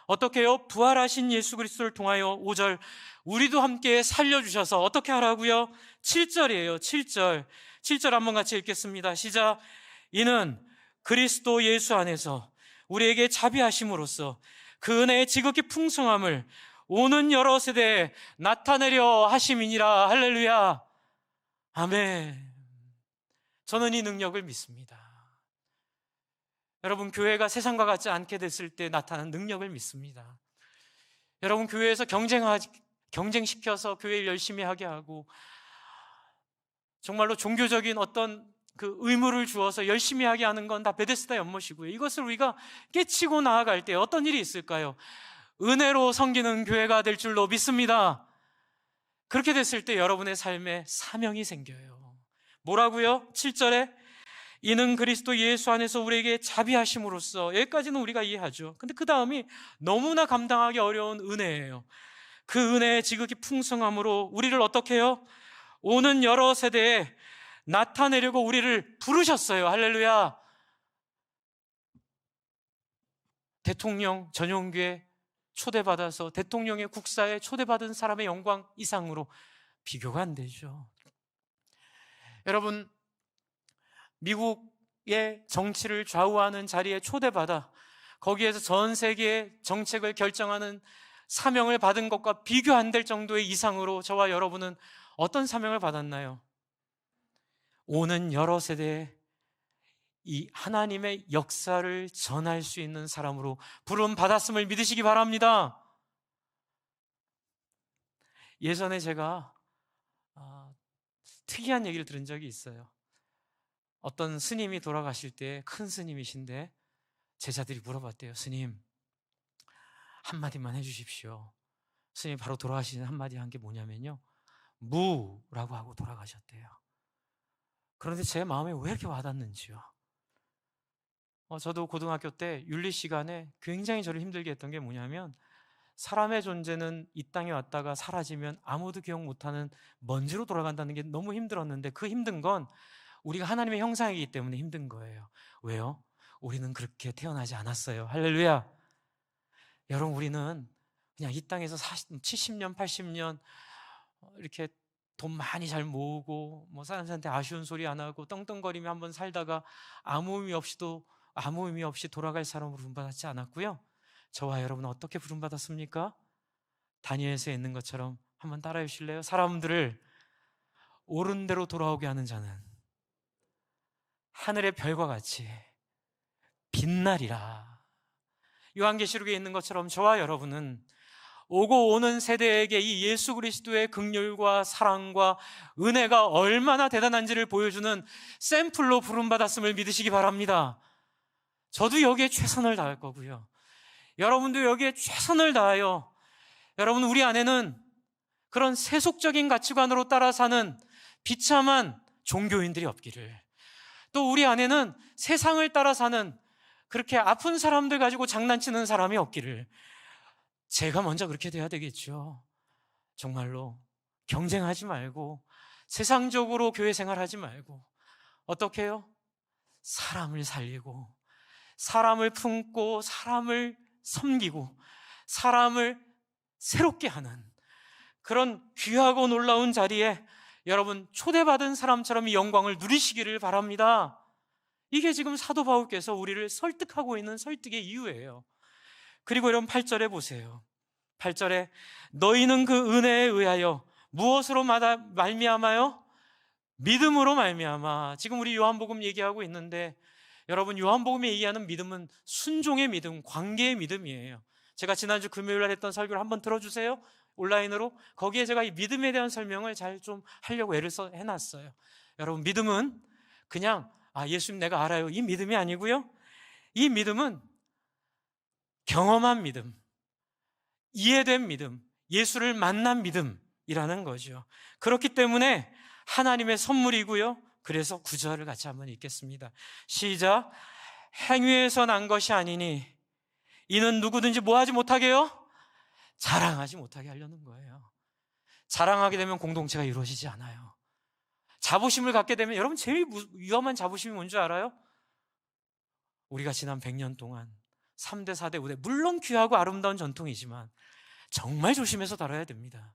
어떻게 해요? 부활하신 예수 그리스도를 통하여 5절, 우리도 함께 살려주셔서 어떻게 하라고요? 7절이에요. 7절 한번 같이 읽겠습니다. 시작. 이는 그리스도 예수 안에서 우리에게 자비하심으로써 그 은혜의 지극히 풍성함을 오는 여러 세대에 나타내려 하심이니라. 할렐루야. 아멘. 저는 이 능력을 믿습니다. 여러분, 교회가 세상과 같지 않게 됐을 때 나타난 능력을 믿습니다. 여러분, 교회에서 경쟁시켜서 교회를 열심히 하게 하고 정말로 종교적인 어떤 그 의무를 주어서 열심히 하게 하는 건 다 베데스다 연못이고요. 이것을 우리가 깨치고 나아갈 때 어떤 일이 있을까요? 은혜로 섬기는 교회가 될 줄로 믿습니다. 그렇게 됐을 때 여러분의 삶에 사명이 생겨요. 뭐라고요? 7절에 이는 그리스도 예수 안에서 우리에게 자비하심으로써, 여기까지는 우리가 이해하죠. 근데 그 다음이 너무나 감당하기 어려운 은혜예요. 그 은혜의 지극히 풍성함으로 우리를 어떻게 해요? 오는 여러 세대에 나타내려고 우리를 부르셨어요. 할렐루야. 대통령 전용기에 초대받아서 대통령의 국사에 초대받은 사람의 영광 이상으로 비교가 안 되죠. 여러분, 미국의 정치를 좌우하는 자리에 초대받아 거기에서 전 세계의 정책을 결정하는 사명을 받은 것과 비교 안 될 정도의 이상으로 저와 여러분은 어떤 사명을 받았나요? 오는 여러 세대에 이 하나님의 역사를 전할 수 있는 사람으로 부름 받았음을 믿으시기 바랍니다. 예전에 제가 특이한 얘기를 들은 적이 있어요. 어떤 스님이 돌아가실 때, 큰 스님이신데 제자들이 물어봤대요. 스님, 한마디만 해주십시오. 스님이 바로 돌아가시는 한마디 한 게 뭐냐면요, 무라고 하고 돌아가셨대요. 그런데 제 마음에 왜 이렇게 와닿는지요. 저도 고등학교 때 윤리 시간에 굉장히 저를 힘들게 했던 게 뭐냐면, 사람의 존재는 이 땅에 왔다가 사라지면 아무도 기억 못하는 먼지로 돌아간다는 게 너무 힘들었는데, 그 힘든 건 우리가 하나님의 형상이기 때문에 힘든 거예요. 왜요? 우리는 그렇게 태어나지 않았어요. 할렐루야. 여러분, 우리는 그냥 이 땅에서 70년, 80년 이렇게 돈 많이 잘 모으고 뭐 사람들한테 아쉬운 소리 안 하고 떵떵거리며 한번 살다가 아무 의미 없이 돌아갈 사람으로 부름받았지 않았고요. 저와 여러분은 어떻게 부름받았습니까? 다니엘서에 있는 것처럼 한번 따라해 주실래요? 사람들을 옳은 대로 돌아오게 하는 자는 하늘의 별과 같이 빛나리라. 요한계시록에 있는 것처럼 저와 여러분은 오고 오는 세대에게 이 예수 그리스도의 긍휼과 사랑과 은혜가 얼마나 대단한지를 보여주는 샘플로 부름받았음을 믿으시기 바랍니다. 저도 여기에 최선을 다할 거고요. 여러분도 여기에 최선을 다하여, 여러분, 우리 안에는 그런 세속적인 가치관으로 따라 사는 비참한 종교인들이 없기를, 또 우리 안에는 세상을 따라 사는 그렇게 아픈 사람들 가지고 장난치는 사람이 없기를, 제가 먼저 그렇게 돼야 되겠죠. 정말로 경쟁하지 말고 세상적으로 교회 생활하지 말고 어떻게 해요? 사람을 살리고 사람을 품고 사람을 섬기고 사람을 새롭게 하는 그런 귀하고 놀라운 자리에 여러분 초대받은 사람처럼 이 영광을 누리시기를 바랍니다. 이게 지금 사도 바울께서 우리를 설득하고 있는 설득의 이유예요. 그리고 여러분 8절에 보세요. 8절에 너희는 그 은혜에 의하여 무엇으로 말미암아요? 믿음으로 말미암아. 지금 우리 요한복음 얘기하고 있는데, 여러분, 요한복음이 얘기하는 믿음은 순종의 믿음, 관계의 믿음이에요. 제가 지난주 금요일날 했던 설교를 한번 들어주세요. 온라인으로. 거기에 제가 이 믿음에 대한 설명을 잘 좀 하려고 애를 써 해놨어요. 여러분, 믿음은 그냥 예수님 내가 알아요, 이 믿음이 아니고요. 이 믿음은 경험한 믿음, 이해된 믿음, 예수를 만난 믿음이라는 거죠. 그렇기 때문에 하나님의 선물이고요. 그래서 구절을 같이 한번 읽겠습니다. 시작. 행위에서 난 것이 아니니 이는 누구든지 뭐하지 못하게요? 자랑하지 못하게 하려는 거예요. 자랑하게 되면 공동체가 이루어지지 않아요. 자부심을 갖게 되면, 여러분, 제일 위험한 자부심이 뭔지 알아요? 우리가 지난 100년 동안 3대 4대 5대, 물론 귀하고 아름다운 전통이지만 정말 조심해서 다뤄야 됩니다.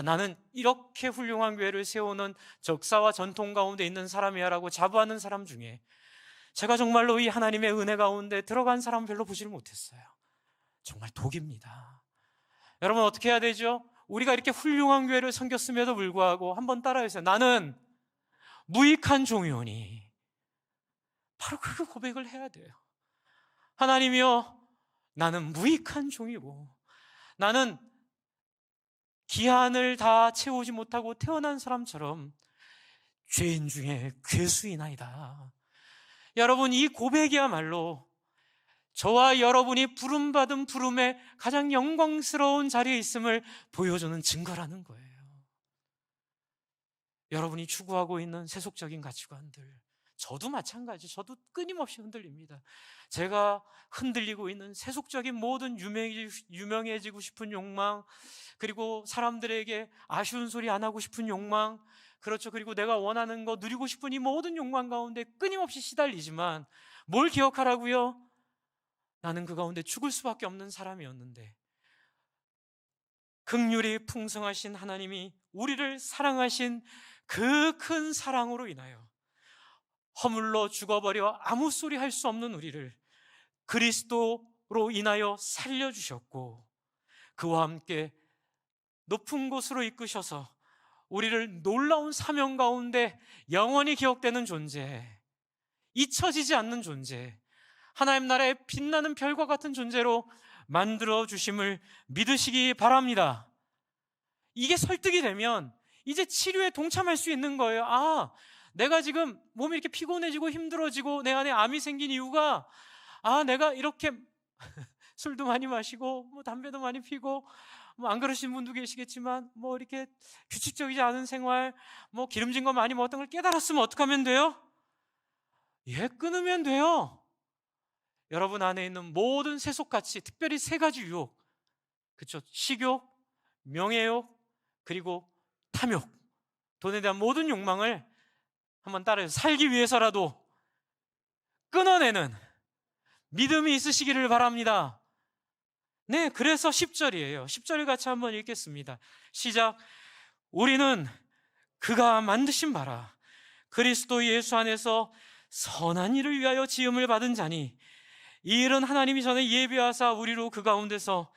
나는 이렇게 훌륭한 교회를 세우는 적사와 전통 가운데 있는 사람이야 라고 자부하는 사람 중에 제가 정말로 이 하나님의 은혜 가운데 들어간 사람 별로 보지를 못했어요. 정말 독입니다. 여러분, 어떻게 해야 되죠? 우리가 이렇게 훌륭한 교회를 섬겼음에도 불구하고 한번 따라해주세요. 나는 무익한 종이오니. 바로 그 고백을 해야 돼요. 하나님이여, 나는 무익한 종이고 나는 기한을 다 채우지 못하고 태어난 사람처럼 죄인 중에 괴수이나이다. 여러분, 이 고백이야말로 저와 여러분이 부름받은 부름의 가장 영광스러운 자리에 있음을 보여주는 증거라는 거예요. 여러분이 추구하고 있는 세속적인 가치관들, 저도 마찬가지. 저도 끊임없이 흔들립니다. 제가 흔들리고 있는 세속적인 모든 유명해지고 싶은 욕망, 그리고 사람들에게 아쉬운 소리 안 하고 싶은 욕망, 그렇죠. 그리고 내가 원하는 거 누리고 싶은 이 모든 욕망 가운데 끊임없이 시달리지만 뭘 기억하라고요? 나는 그 가운데 죽을 수밖에 없는 사람이었는데 긍휼이 풍성하신 하나님이 우리를 사랑하신 그 큰 사랑으로 인하여 허물로 죽어버려 아무 소리 할 수 없는 우리를 그리스도로 인하여 살려주셨고, 그와 함께 높은 곳으로 이끄셔서 우리를 놀라운 사명 가운데 영원히 기억되는 존재, 잊혀지지 않는 존재, 하나님 나라의 빛나는 별과 같은 존재로 만들어 주심을 믿으시기 바랍니다. 이게 설득이 되면 이제 치료에 동참할 수 있는 거예요. 아, 내가 지금 몸이 이렇게 피곤해지고 힘들어지고 내 안에 암이 생긴 이유가, 내가 이렇게 술도 많이 마시고 뭐 담배도 많이 피고 뭐 안 그러신 분도 계시겠지만 뭐 이렇게 규칙적이지 않은 생활, 뭐 기름진 거 많이 먹었던 걸 깨달았으면 어떻게 하면 돼요? 끊으면 돼요. 여러분 안에 있는 모든 세속가치, 특별히 세 가지 유혹, 그렇죠? 식욕, 명예욕, 그리고 탐욕, 돈에 대한 모든 욕망을 한번 따라해서 살기 위해서라도 끊어내는 믿음이 있으시기를 바랍니다. 네, 그래서 10절이에요. 10절 같이 한번 읽겠습니다. 시작. 우리는 그가 만드신 바라 그리스도 예수 안에서 선한 일을 위하여 지음을 받은 자니 이 일은 하나님이 전에 예비하사 우리로 그 가운데서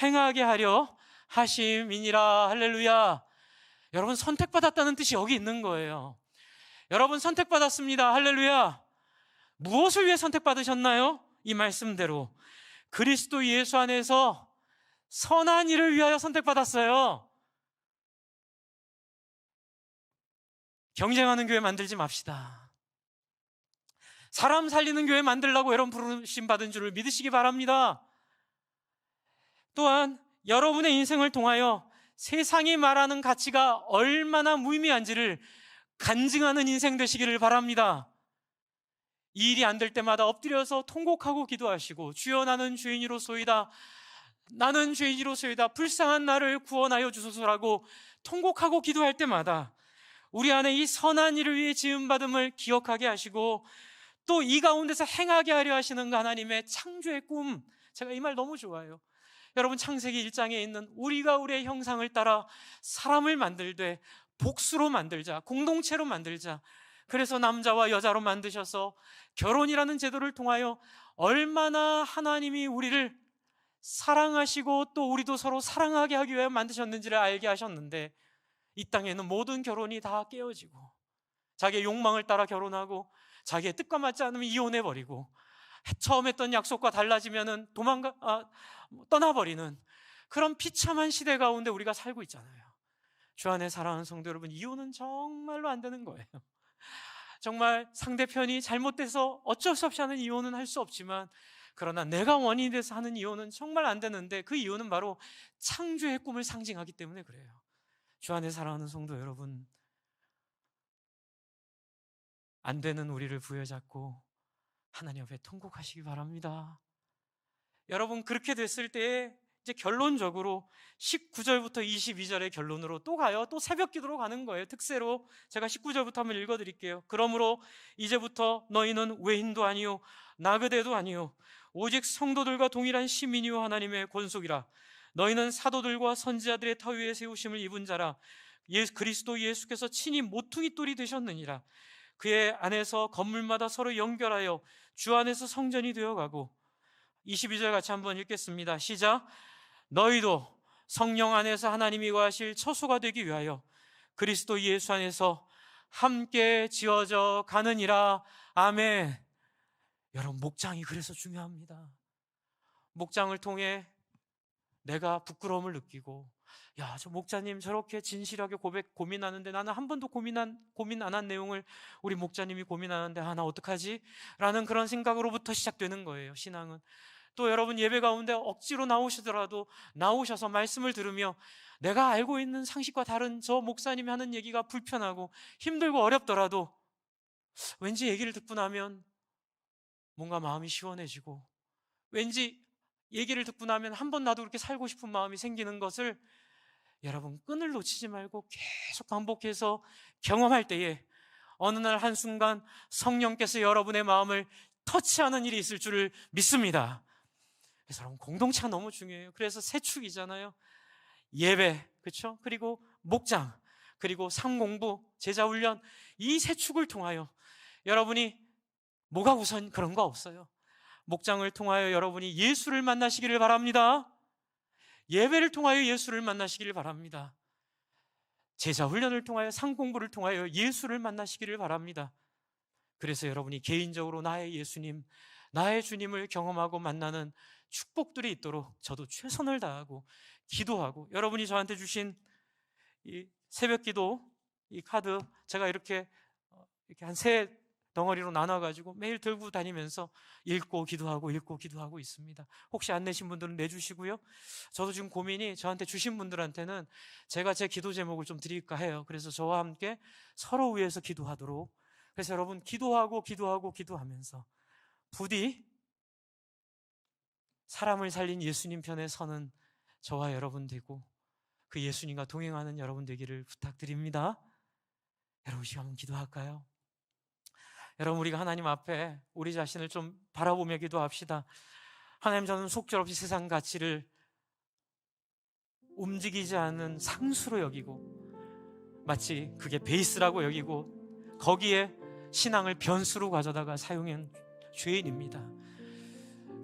행하게 하려 하심이니라. 할렐루야. 여러분, 선택받았다는 뜻이 여기 있는 거예요. 여러분, 선택받았습니다. 할렐루야. 무엇을 위해 선택받으셨나요? 이 말씀대로 그리스도 예수 안에서 선한 일을 위하여 선택받았어요. 경쟁하는 교회 만들지 맙시다. 사람 살리는 교회 만들라고 여러분 부르심 받은 줄을 믿으시기 바랍니다. 또한 여러분의 인생을 통하여 세상이 말하는 가치가 얼마나 무의미한지를 간증하는 인생 되시기를 바랍니다. 이 일이 안 될 때마다 엎드려서 통곡하고 기도하시고, 주여 나는 죄인이로소이다, 나는 죄인이로소이다, 불쌍한 나를 구원하여 주소서라고 통곡하고 기도할 때마다 우리 안에 이 선한 일을 위해 지음받음을 기억하게 하시고, 또 이 가운데서 행하게 하려 하시는 그 하나님의 창조의 꿈, 제가 이 말 너무 좋아해요. 여러분, 창세기 1장에 있는 우리가 우리의 형상을 따라 사람을 만들되 복수로 만들자, 공동체로 만들자, 그래서 남자와 여자로 만드셔서 결혼이라는 제도를 통하여 얼마나 하나님이 우리를 사랑하시고 또 우리도 서로 사랑하게 하기 위해 만드셨는지를 알게 하셨는데, 이 땅에는 모든 결혼이 다 깨어지고 자기의 욕망을 따라 결혼하고 자기의 뜻과 맞지 않으면 이혼해버리고 처음 했던 약속과 달라지면은 떠나버리는 그런 비참한 시대 가운데 우리가 살고 있잖아요. 주 안에 사랑하는 성도 여러분, 이혼은 정말로 안 되는 거예요. 정말 상대편이 잘못돼서 어쩔 수 없이 하는 이혼은 할 수 없지만, 그러나 내가 원인이 돼서 하는 이혼은 정말 안 되는데, 그 이유는 바로 창조의 꿈을 상징하기 때문에 그래요. 주 안에 사랑하는 성도 여러분, 안 되는 우리를 부여잡고 하나님 앞에 통곡하시기 바랍니다. 여러분, 그렇게 됐을 때에 이제 결론적으로 19절부터 22절의 결론으로 또 가요. 또 새벽 기도로 가는 거예요. 특세로 제가 19절부터 한번 읽어드릴게요. 그러므로 이제부터 너희는 외인도 아니요 나그네도 아니요 오직 성도들과 동일한 시민이요 하나님의 권속이라. 너희는 사도들과 선지자들의 터 위에 세우심을 입은 자라. 그리스도 예수께서 친히 모퉁이 돌이 되셨느니라. 그의 안에서 건물마다 서로 연결하여 주 안에서 성전이 되어가고. 22절 같이 한번 읽겠습니다. 시작. 너희도 성령 안에서 하나님이 거하실 처소가 되기 위하여 그리스도 예수 안에서 함께 지어져 가느니라. 아멘. 여러분, 목장이 그래서 중요합니다. 목장을 통해 내가 부끄러움을 느끼고, 야, 저 목자님 저렇게 진실하게 고민하는데 나는 한 번도 고민 안 한 내용을 우리 목자님이 고민하는데 나 어떡하지? 라는 그런 생각으로부터 시작되는 거예요, 신앙은. 또 여러분, 예배 가운데 억지로 나오시더라도 나오셔서 말씀을 들으며 내가 알고 있는 상식과 다른 저 목사님이 하는 얘기가 불편하고 힘들고 어렵더라도 왠지 얘기를 듣고 나면 뭔가 마음이 시원해지고, 왠지 얘기를 듣고 나면 한 번 나도 그렇게 살고 싶은 마음이 생기는 것을 여러분 끈을 놓치지 말고 계속 반복해서 경험할 때에 어느 날 한순간 성령께서 여러분의 마음을 터치하는 일이 있을 줄을 믿습니다. 그래서 여러분, 공동체가 너무 중요해요. 그래서 세 축이잖아요. 예배, 그렇죠? 그리고 목장, 그리고 상공부, 제자훈련, 이 세 축을 통하여 여러분이 뭐가 우선, 그런 거 없어요. 목장을 통하여 여러분이 예수를 만나시기를 바랍니다. 예배를 통하여 예수를 만나시기를 바랍니다. 제자훈련을 통하여, 상공부를 통하여 예수를 만나시기를 바랍니다. 그래서 여러분이 개인적으로 나의 예수님, 나의 주님을 경험하고 만나는 축복들이 있도록 저도 최선을 다하고 기도하고, 여러분이 저한테 주신 이 새벽 기도 이 카드 제가 이렇게 한 세 덩어리로 나눠가지고 매일 들고 다니면서 읽고 기도하고 있습니다. 혹시 안 내신 분들은 내주시고요. 저도 지금 고민이, 저한테 주신 분들한테는 제가 제 기도 제목을 좀 드릴까 해요. 그래서 저와 함께 서로 위해서 기도하도록. 그래서 여러분, 기도하면서 부디 사람을 살린 예수님 편에 서는 저와 여러분 되고, 그 예수님과 동행하는 여러분 되기를 부탁드립니다. 여러분, 시간 한번 기도할까요? 여러분, 우리가 하나님 앞에 우리 자신을 좀 바라보며 기도합시다. 하나님, 저는 속절없이 세상 가치를 움직이지 않는 상수로 여기고, 마치 그게 베이스라고 여기고, 거기에 신앙을 변수로 가져다가 사용한 죄인입니다.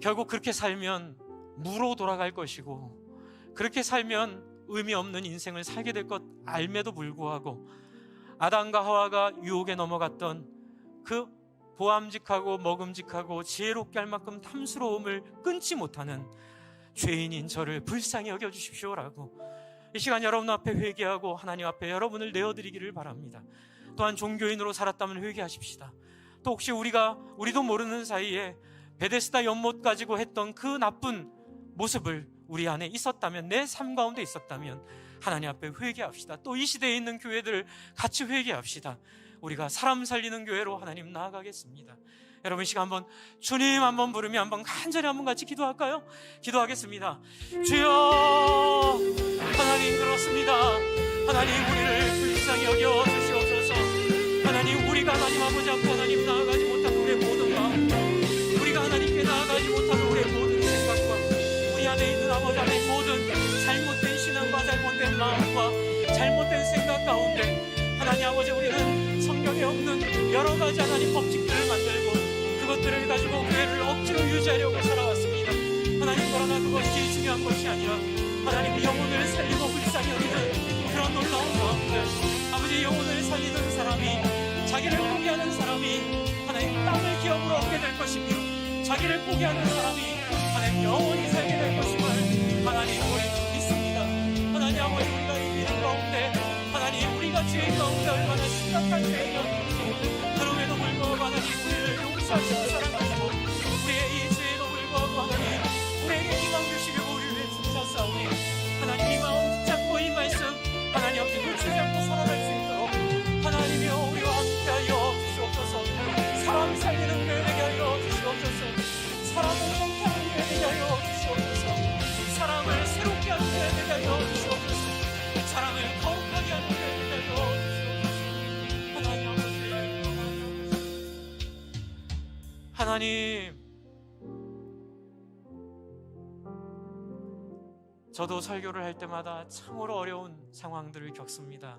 결국 그렇게 살면 무로 돌아갈 것이고, 그렇게 살면 의미 없는 인생을 살게 될 것 알매도 불구하고, 아담과 하와가 유혹에 넘어갔던 그 보암직하고 먹음직하고 지혜롭게 할 만큼 탐스러움을 끊지 못하는 죄인인 저를 불쌍히 여겨주십시오라고 이 시간 여러분 앞에 회개하고 하나님 앞에 여러분을 내어드리기를 바랍니다. 또한 종교인으로 살았다면 회개하십시다. 또 혹시 우리도 모르는 사이에 베데스다 연못 가지고 했던 그 나쁜 모습을 우리 안에 있었다면, 내 삶 가운데 있었다면 하나님 앞에 회개합시다. 또 이 시대에 있는 교회들 같이 회개합시다. 우리가 사람 살리는 교회로 하나님 나아가겠습니다. 여러분, 이 시간 한번 주님 한번 부르며 한번 간절히 한번 같이 기도할까요? 기도하겠습니다. 주여, 하나님, 그렇습니다. 하나님, 우리를 불쌍히 여겨 주시옵소서. 하나님, 우리가 하나님 아버지 앞에 하나님 나아가지 못한 우리의 모든 마음, 우리가 하나님께 나아가지 못한 우리의 모든 생각과 우리 안에 있는 아버지 안에 모든 잘못된 신앙과 잘못된 마음과 잘못된 생각 가운데 하나님 아버지, 우리는 성경에 없는 여러 가지 하나님 법칙들을 만들고 그것들을 가지고 교회를 억지로 유지하려고 살아왔습니다. 하나님, 그러나 그것이 중요한 것이 아니라 하나님, 영혼을 살리고 불쌍히 여기는 그런 놀라운 마음들, 아버지, 영혼을 살리는 사람이, 자기를 포기하는 사람이 하나님 땅을 기업으로 얻게 될 것이며, 자기를 포기하는 사람이 하나님 영원히 살게 될 것임을 하나님 우리 믿습니다. 하나님 아버지, 우리가 이 믿음 가운데 하나님, 우리가 죄인 가운데 얼마나 심각한 죄인이었는지, 그럼에도 불구하고 하나님 우리를 용서하시고 사랑하시고 우리의 이 죄에도 불구하고 하나님 우리에게 희망 주시고 우리를 위해 주셨사오니, 하나님 이 마음 붙잡고 이 말씀 하나님 앞에 놓치지 않고 살아갈 수 있도록 하나님이여 우리와 함께하여 주시옵소서. 사람 살리는 교회 되게 하여 주시옵소서. 사람을 성장하는 교회 되게 하여 주시옵소서. 사람을 새롭게 하는 교회 되게 하여 주시옵소서. 사람을 거룩하게 하는 교회 되게 하여 주시옵소서. 하나님 아버지, 하나님, 저도 설교를 할 때마다 참으로 어려운 상황들을 겪습니다.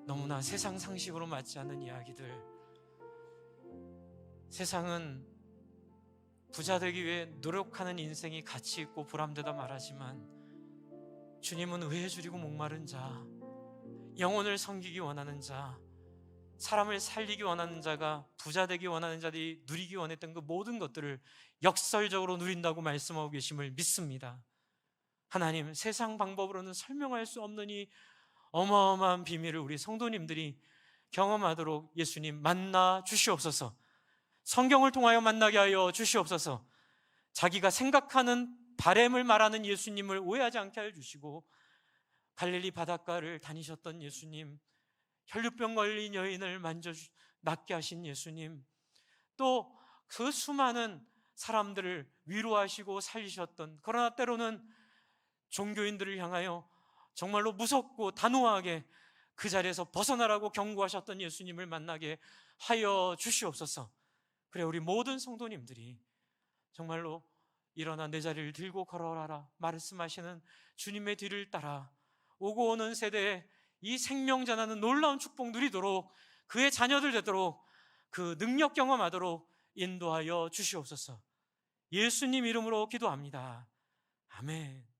너무나 세상 상식으로 맞지 않는 이야기들. 세상은 부자 되기 위해 노력하는 인생이 가치 있고 보람되다 말하지만, 주님은 의에 줄이고 목마른 자, 영혼을 섬기기 원하는 자, 사람을 살리기 원하는 자가, 부자 되기 원하는 자들이 누리기 원했던 그 모든 것들을 역설적으로 누린다고 말씀하고 계심을 믿습니다. 하나님, 세상 방법으로는 설명할 수 없는 이 어마어마한 비밀을 우리 성도님들이 경험하도록 예수님 만나 주시옵소서. 성경을 통하여 만나게 하여 주시옵소서. 자기가 생각하는 바램을 말하는 예수님을 오해하지 않게 하여 주시고, 갈릴리 바닷가를 다니셨던 예수님, 혈류병 걸린 여인을 낫게 하신 예수님, 또 그 수많은 사람들을 위로하시고 살리셨던, 그러나 때로는 종교인들을 향하여 정말로 무섭고 단호하게 그 자리에서 벗어나라고 경고하셨던 예수님을 만나게 하여 주시옵소서. 그래, 우리 모든 성도님들이 정말로 일어나 내 자리를 들고 걸어가라 말씀하시는 주님의 뒤를 따라 오고 오는 세대에 이 생명 전하는 놀라운 축복 누리도록, 그의 자녀들 되도록, 그 능력 경험하도록 인도하여 주시옵소서. 예수님 이름으로 기도합니다. 아멘.